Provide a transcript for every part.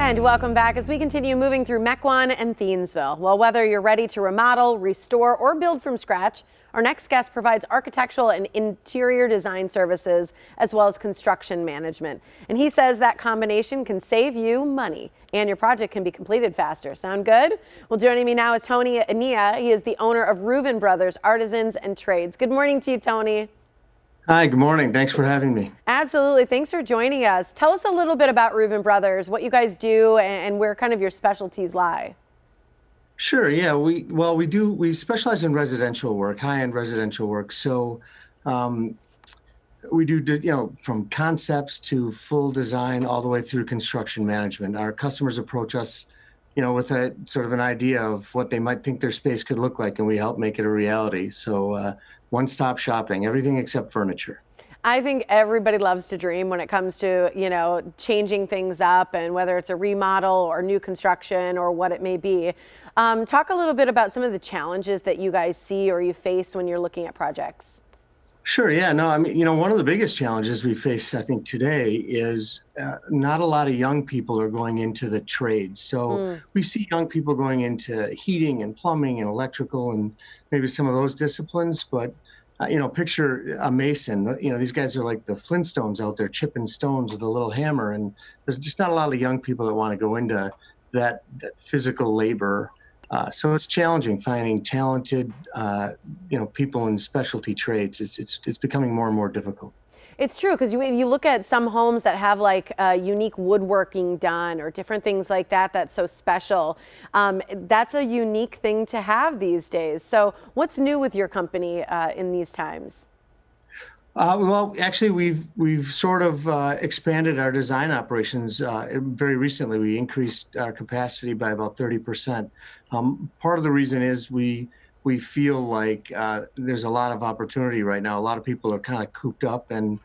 And welcome back as we continue moving through Mequon and Thiensville. Well, whether you're ready to remodel, restore, or build from scratch, our next guest provides architectural and interior design services as well as construction management. And he says that combination can save you money and your project can be completed faster. Sound good? Well, joining me now is Tony Ania. He is the owner of Reuven Brothers Artisans and Trades. Good morning to you, Tony. Hi, good morning. Thanks for having me. Absolutely. Thanks for joining us. Tell us a little bit about Reuven Brothers, what you guys do, and where kind of your specialties lie. Sure. Yeah. We specialize in residential work, high-end residential work. So we do, from concepts to full design all the way through construction management. Our customers approach us, with a sort of an idea of what they might think their space could look like, and we help make it a reality. So one-stop shopping, everything except furniture. I think everybody loves to dream when it comes to, changing things up, and whether it's a remodel or new construction or what it may be. Talk a little bit about some of the challenges that you guys see or you face when you're looking at projects. Sure. Yeah. No, I mean, one of the biggest challenges we face, I think, today is not a lot of young people are going into the trades. So we see young people going into heating and plumbing and electrical and maybe some of those disciplines. But, picture a mason. These guys are like the Flintstones out there chipping stones with a little hammer. And there's just not a lot of young people that want to go into that physical labor. So it's challenging finding talented, people in specialty trades. It's becoming more and more difficult. It's true, because you look at some homes that have like unique woodworking done or different things like that that's so special. That's a unique thing to have these days. So what's new with your company in these times? Well, actually, we've sort of expanded our design operations very recently. We increased our capacity by about 30%. Part of the reason is we feel like there's a lot of opportunity right now. A lot of people are kind of cooped up and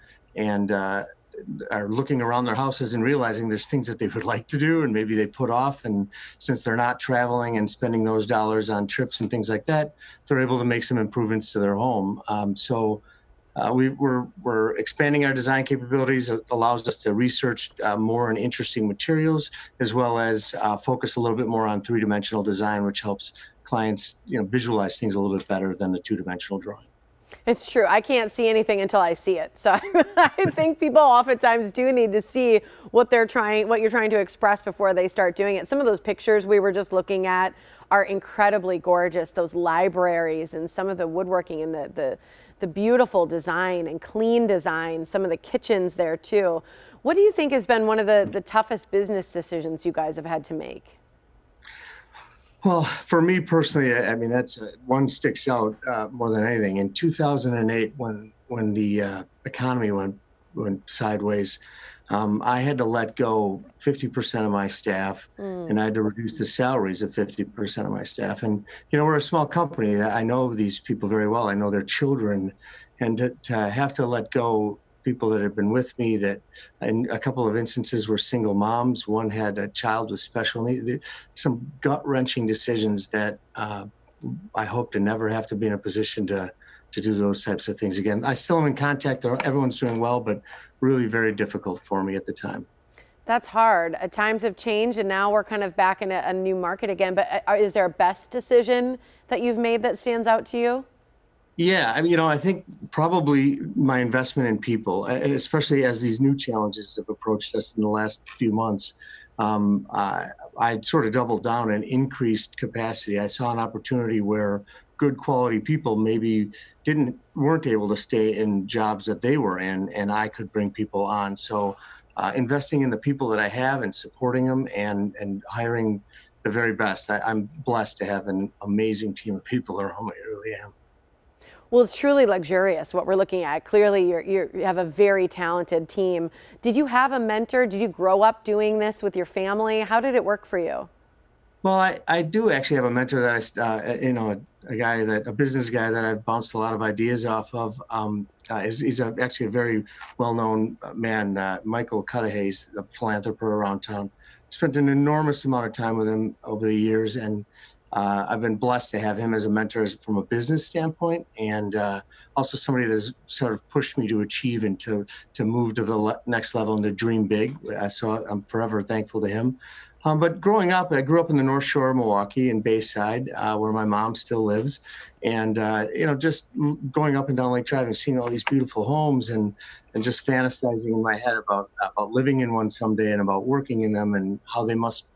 are looking around their houses and realizing there's things that they would like to do and maybe they put off. And since they're not traveling and spending those dollars on trips and things like that, they're able to make some improvements to their home. We're expanding our design capabilities. It allows us to research more and interesting materials, as well as focus a little bit more on three-dimensional design, which helps clients, visualize things a little bit better than a two-dimensional drawing. It's true. I can't see anything until I see it. So I think people oftentimes do need to see what you're trying to express before they start doing it. Some of those pictures we were just looking at are incredibly gorgeous. Those libraries and some of the woodworking and the beautiful design and clean design, some of the kitchens there too. What do you think has been one of the toughest business decisions you guys have had to make? Well, for me personally, I mean, that's one sticks out more than anything. In 2008, when the economy went sideways, I had to let go 50% of my staff, and I had to reduce the salaries of 50% of my staff. And we're a small company. I know these people very well. I know their children, and to have to let go people that have been with me, that in a couple of instances were single moms. One had a child with special needs. Some gut-wrenching decisions that I hope to never have to be in a position to do those types of things again. I still am in contact. Everyone's doing well, but really very difficult for me at the time. That's hard. Times have changed, and now we're kind of back in a new market again. But is there a best decision that you've made that stands out to you? Yeah, I mean, I think probably my investment in people, especially as these new challenges have approached us in the last few months, I sort of doubled down and increased capacity. I saw an opportunity where good quality people maybe weren't able to stay in jobs that they were in, and I could bring people on. So investing in the people that I have and supporting them and hiring the very best. I'm blessed to have an amazing team of people around me. I really am. Well, it's truly luxurious what we're looking at. Clearly, you have a very talented team. Did you have a mentor? Did you grow up doing this with your family? How did it work for you? Well, I do actually have a mentor that a business guy that I've bounced a lot of ideas off of. He's actually a very well-known man, Michael Cudahy. He's a philanthropist around town. Spent an enormous amount of time with him over the years, and I've been blessed to have him as a mentor from a business standpoint, and also somebody that's sort of pushed me to achieve and to move to the next level and to dream big. So I'm forever thankful to him. But growing up, I grew up in the North Shore of Milwaukee in Bayside, where my mom still lives. And, just going up and down Lake Drive and seeing all these beautiful homes and just fantasizing in my head about living in one someday and about working in them and how they must,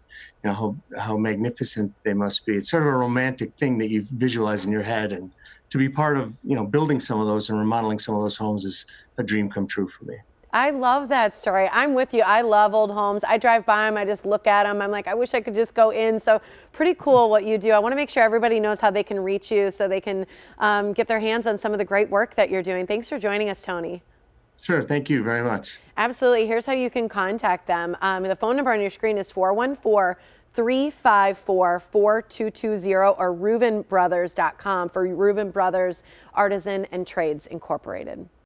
how magnificent they must be. It's sort of a romantic thing that you visualize in your head. And to be part of, building some of those and remodeling some of those homes is a dream come true for me. I love that story. I'm with you. I love old homes. I drive by them. I just look at them. I'm like, I wish I could just go in. So pretty cool what you do. I want to make sure everybody knows how they can reach you so they can get their hands on some of the great work that you're doing. Thanks for joining us, Tony. Sure. Thank you very much. Absolutely. Here's how you can contact them. The phone number on your screen is 414-354-4220 or ReuvenBrothers.com for Reuven Brothers Artisan and Trades Incorporated.